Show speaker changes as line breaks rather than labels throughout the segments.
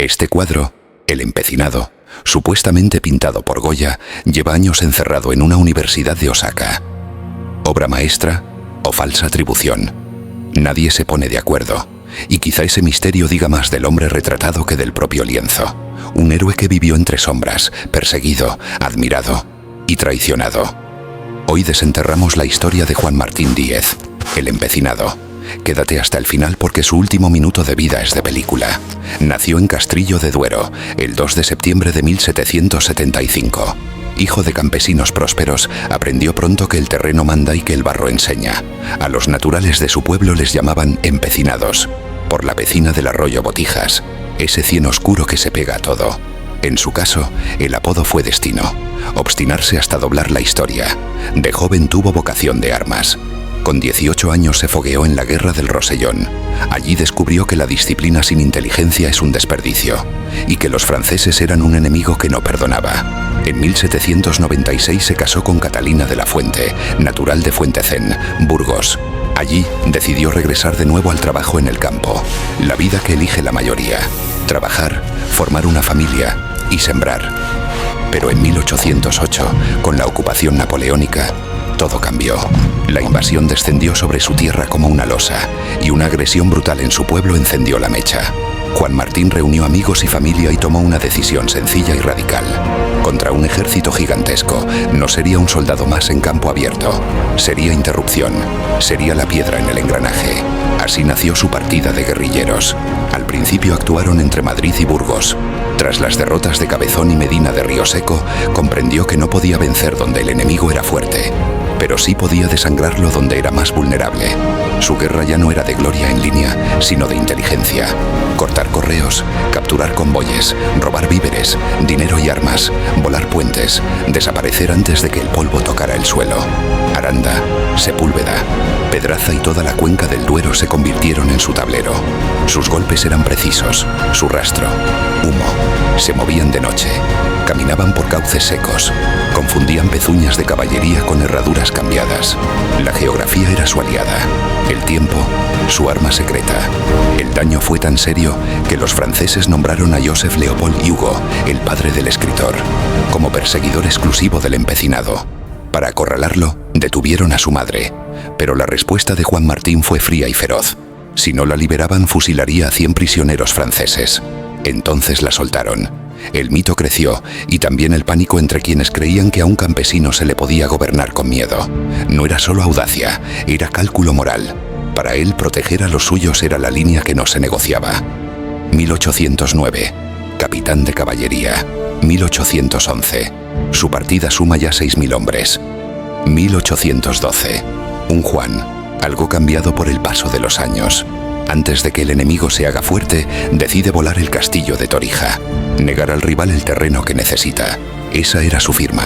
Este cuadro, El empecinado, supuestamente pintado por Goya, lleva años encerrado en una universidad de Osaka. ¿Obra maestra o falsa atribución? Nadie se pone de acuerdo, y quizá ese misterio diga más del hombre retratado que del propio lienzo. Un héroe que vivió entre sombras, perseguido, admirado y traicionado. Hoy desenterramos la historia de Juan Martín Díez, el empecinado. Quédate hasta el final porque su último minuto de vida es de película. Nació en Castrillo de Duero, el 2 de septiembre de 1775. Hijo de campesinos prósperos, aprendió pronto que el terreno manda y que el barro enseña. A los naturales de su pueblo les llamaban empecinados, por la vecina del arroyo Botijas, ese cien oscuro que se pega a todo. En su caso, el apodo fue destino, obstinarse hasta doblar la historia. De joven tuvo vocación de armas. Con 18 años se fogueó en la guerra del Rosellón. Allí descubrió que la disciplina sin inteligencia es un desperdicio y que los franceses eran un enemigo que no perdonaba. En 1796 se casó con Catalina de la Fuente, natural de Fuentecén, Burgos. Allí decidió regresar de nuevo al trabajo en el campo, la vida que elige la mayoría: trabajar, formar una familia y sembrar. Pero en 1808, con la ocupación napoleónica, todo cambió. La invasión descendió sobre su tierra como una losa, y una agresión brutal en su pueblo encendió la mecha. Juan Martín reunió amigos y familia y tomó una decisión sencilla y radical. Contra un ejército gigantesco, no sería un soldado más en campo abierto. Sería interrupción, sería la piedra en el engranaje. Así nació su partida de guerrilleros. Al principio actuaron entre Madrid y Burgos. Tras las derrotas de Cabezón y Medina de Río Seco, comprendió que no podía vencer donde el enemigo era fuerte, pero sí podía desangrarlo donde era más vulnerable. Su guerra ya no era de gloria en línea, sino de inteligencia. Cortar correos, capturar convoyes, robar víveres, dinero y armas, volar puentes, desaparecer antes de que el polvo tocara el suelo. Aranda, Sepúlveda, Pedraza y toda la cuenca del Duero se convirtieron en su tablero. Sus golpes eran precisos, su rastro, humo. Se movían de noche, caminaban por cauces secos, confundían pezuñas de caballería con herraduras cambiadas. La geografía era su aliada, el tiempo, su arma secreta. El daño fue tan serio que los franceses nombraron a Joseph Léopold Hugo, el padre del escritor, como perseguidor exclusivo del empecinado. Para acorralarlo, detuvieron a su madre, pero la respuesta de Juan Martín fue fría y feroz. Si no la liberaban, fusilaría a 100 prisioneros franceses. Entonces la soltaron. El mito creció, y también el pánico entre quienes creían que a un campesino se le podía gobernar con miedo. No era solo audacia, era cálculo moral. Para él, proteger a los suyos era la línea que no se negociaba. 1809. Capitán de caballería. 1811. Su partida suma ya 6.000 hombres. 1812. Un Juan, algo cambiado por el paso de los años. Antes de que el enemigo se haga fuerte, decide volar el castillo de Torija, negar al rival el terreno que necesita. Esa era su firma.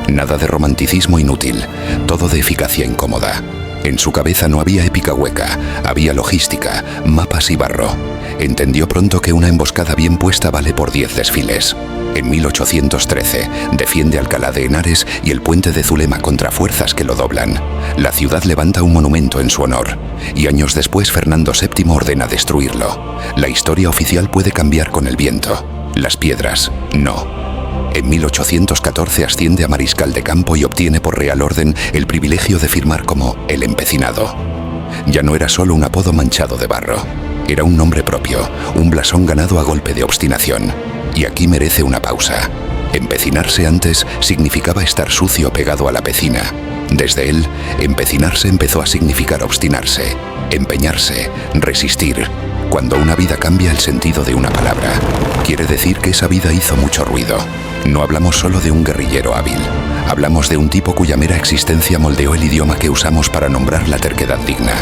Nada de romanticismo inútil, todo de eficacia incómoda. En su cabeza no había épica hueca, había logística, mapas y barro. Entendió pronto que una emboscada bien puesta vale por 10 desfiles. En 1813 defiende Alcalá de Henares y el puente de Zulema contra fuerzas que lo doblan. La ciudad levanta un monumento en su honor, y años después Fernando VII ordena destruirlo. La historia oficial puede cambiar con el viento, las piedras no. En 1814 asciende a mariscal de campo y obtiene por real orden el privilegio de firmar como el empecinado. Ya no era solo un apodo manchado de barro, era un nombre propio, un blasón ganado a golpe de obstinación. Y aquí merece una pausa. Empecinarse antes significaba estar sucio pegado a la pecina. Desde él, empecinarse empezó a significar obstinarse, empeñarse, resistir. Cuando una vida cambia el sentido de una palabra, quiere decir que esa vida hizo mucho ruido. No hablamos solo de un guerrillero hábil, hablamos de un tipo cuya mera existencia moldeó el idioma que usamos para nombrar la terquedad digna.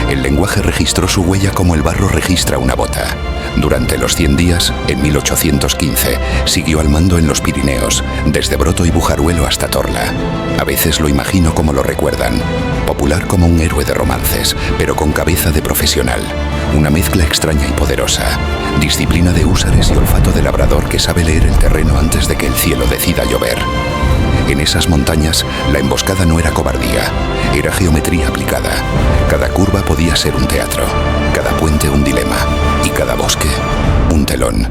El lenguaje registró su huella como el barro registra una bota. Durante los 100 días, en 1815, siguió al mando en los Pirineos, desde Broto y Bujaruelo hasta Torla. A veces lo imagino como lo recuerdan, popular como un héroe de romances, pero con cabeza de profesional. Una mezcla extraña y poderosa, disciplina de húsares y olfato de labrador que sabe leer el terreno antes de que el cielo decida llover. En esas montañas, la emboscada no era cobardía, era geometría aplicada. Cada curva podía ser un teatro, cada puente un dilema y cada bosque un telón.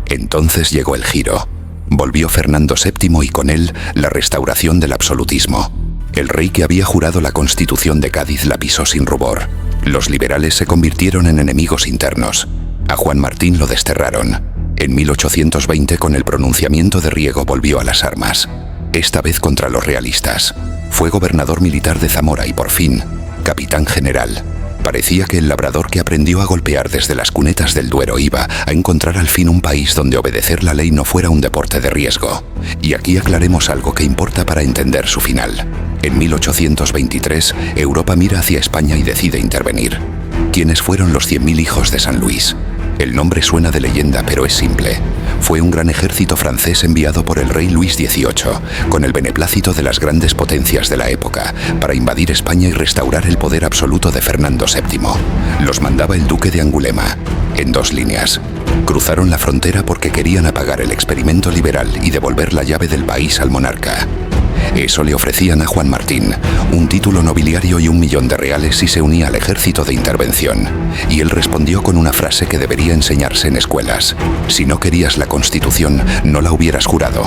Entonces llegó el giro. Volvió Fernando VII y con él la restauración del absolutismo. El rey que había jurado la Constitución de Cádiz la pisó sin rubor. Los liberales se convirtieron en enemigos internos. A Juan Martín lo desterraron. En 1820, con el pronunciamiento de Riego, volvió a las armas. Esta vez contra los realistas. Fue gobernador militar de Zamora y por fin, capitán general. Parecía que el labrador que aprendió a golpear desde las cunetas del Duero iba a encontrar al fin un país donde obedecer la ley no fuera un deporte de riesgo. Y aquí aclaremos algo que importa para entender su final. En 1823, Europa mira hacia España y decide intervenir. ¿Quiénes fueron los 100.000 hijos de San Luis? El nombre suena de leyenda, pero es simple. Fue un gran ejército francés enviado por el rey Luis XVIII, con el beneplácito de las grandes potencias de la época, para invadir España y restaurar el poder absoluto de Fernando VII. Los mandaba el duque de Angulema, en 2 líneas. Cruzaron la frontera porque querían apagar el experimento liberal y devolver la llave del país al monarca. Eso le ofrecían a Juan Martín, un título nobiliario y 1 millón de reales si se unía al ejército de intervención. Y él respondió con una frase que debería enseñarse en escuelas. Si no querías la Constitución, no la hubieras jurado.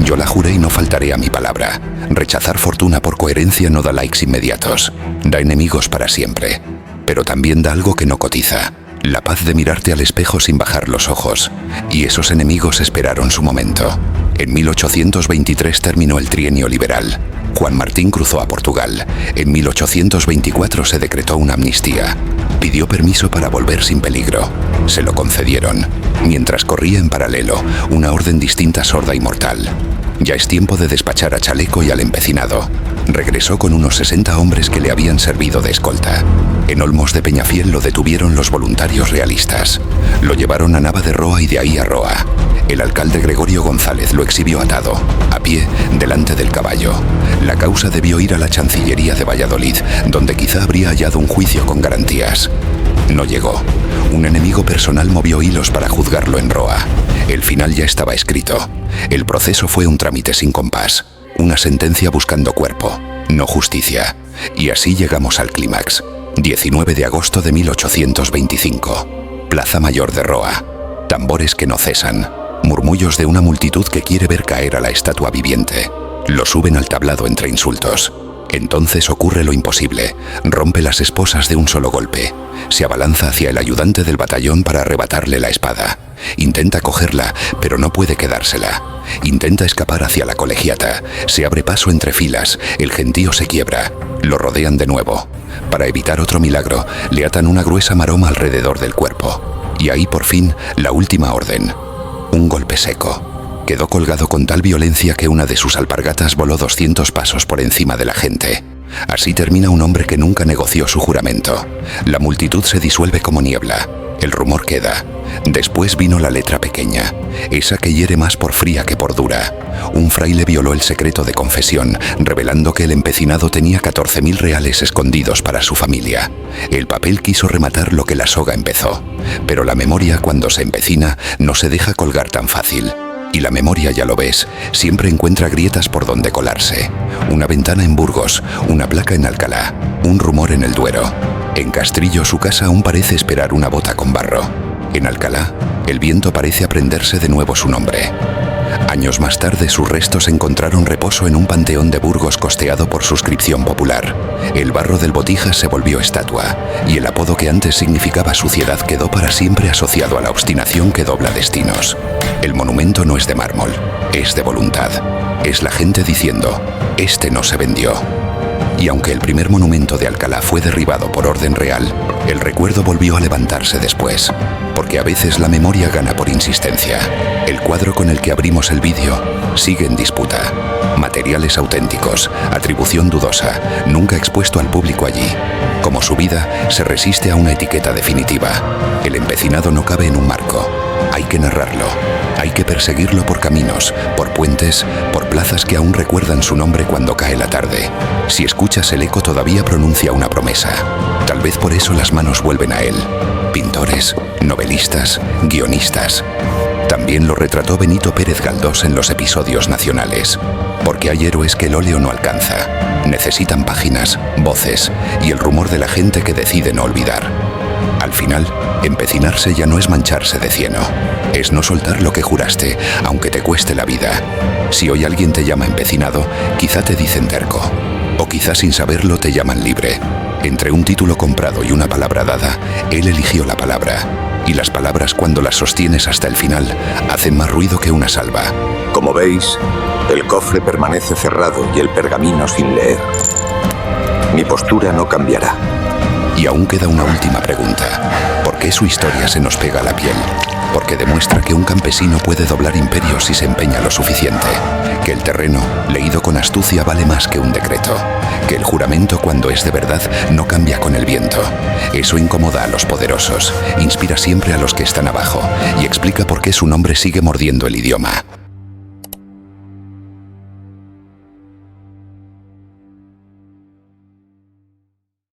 Yo la juré y no faltaré a mi palabra. Rechazar fortuna por coherencia no da likes inmediatos. Da enemigos para siempre. Pero también da algo que no cotiza. La paz de mirarte al espejo sin bajar los ojos. Y esos enemigos esperaron su momento. En 1823 terminó el trienio liberal. Juan Martín cruzó a Portugal. En 1824 se decretó una amnistía. Pidió permiso para volver sin peligro. Se lo concedieron. Mientras corría en paralelo una orden distinta, sorda y mortal. Ya es tiempo de despachar a Chaleco y al empecinado. Regresó con unos 60 hombres que le habían servido de escolta. En Olmos de Peñafiel lo detuvieron los voluntarios realistas. Lo llevaron a Nava de Roa y de ahí a Roa. El alcalde Gregorio González lo exhibió atado, a pie, delante del caballo. La causa debió ir a la Chancillería de Valladolid, donde quizá habría hallado un juicio con garantías. No llegó. Un enemigo personal movió hilos para juzgarlo en Roa. El final ya estaba escrito. El proceso fue un trámite sin compás. Una sentencia buscando cuerpo, no justicia. Y así llegamos al clímax. 19 de agosto de 1825. Plaza Mayor de Roa. Tambores que no cesan. Murmullos de una multitud que quiere ver caer a la estatua viviente. Lo suben al tablado entre insultos. Entonces ocurre lo imposible. Rompe las esposas de un solo golpe. Se abalanza hacia el ayudante del batallón para arrebatarle la espada. Intenta cogerla, pero no puede quedársela. Intenta escapar hacia la colegiata. Se abre paso entre filas. El gentío se quiebra. Lo rodean de nuevo. Para evitar otro milagro, le atan una gruesa maroma alrededor del cuerpo. Y ahí por fin, la última orden. Un golpe seco. Quedó colgado con tal violencia que una de sus alpargatas voló 200 pasos por encima de la gente. Así termina un hombre que nunca negoció su juramento. La multitud se disuelve como niebla. El rumor queda. Después vino la letra pequeña, esa que hiere más por fría que por dura. Un fraile violó el secreto de confesión, revelando que el empecinado tenía 14.000 reales escondidos para su familia. El papel quiso rematar lo que la soga empezó. Pero la memoria, cuando se empecina, no se deja colgar tan fácil. Y la memoria, ya lo ves, siempre encuentra grietas por donde colarse. Una ventana en Burgos, una placa en Alcalá, un rumor en el Duero. En Castrillo su casa aún parece esperar una bota con barro. En Alcalá, el viento parece aprenderse de nuevo su nombre. Años más tarde sus restos encontraron reposo en un panteón de Burgos costeado por suscripción popular. El barro del Botijas se volvió estatua, y el apodo que antes significaba suciedad quedó para siempre asociado a la obstinación que dobla destinos. El monumento no es de mármol, es de voluntad. Es la gente diciendo, este no se vendió. Y aunque el primer monumento de Alcalá fue derribado por orden real, el recuerdo volvió a levantarse después, porque a veces la memoria gana por insistencia. El cuadro con el que abrimos el vídeo sigue en disputa. Materiales auténticos, atribución dudosa, nunca expuesto al público allí. Como su vida, se resiste a una etiqueta definitiva. El empecinado no cabe en un marco. Hay que narrarlo. Hay que perseguirlo por caminos, por puentes, por plazas que aún recuerdan su nombre cuando cae la tarde. Si escuchas el eco todavía pronuncia una promesa. Tal vez por eso las manos vuelven a él. Pintores, novelistas, guionistas. También lo retrató Benito Pérez Galdós en los episodios nacionales. Porque hay héroes que el óleo no alcanza. Necesitan páginas, voces y el rumor de la gente que decide no olvidar. Al final, empecinarse ya no es mancharse de cieno. Es no soltar lo que juraste, aunque te cueste la vida. Si hoy alguien te llama empecinado, quizá te dicen terco. O quizá sin saberlo te llaman libre. Entre un título comprado y una palabra dada, él eligió la palabra. Y las palabras, cuando las sostienes hasta el final, hacen más ruido que una salva.
Como veis, el cofre permanece cerrado y el pergamino sin leer. Mi postura no cambiará.
Y aún queda una última pregunta. ¿Por qué su historia se nos pega a la piel? Porque demuestra que un campesino puede doblar imperios si se empeña lo suficiente. Que el terreno, leído con astucia, vale más que un decreto. Que el juramento, cuando es de verdad, no cambia con el viento. Eso incomoda a los poderosos, inspira siempre a los que están abajo y explica por qué su nombre sigue mordiendo el idioma.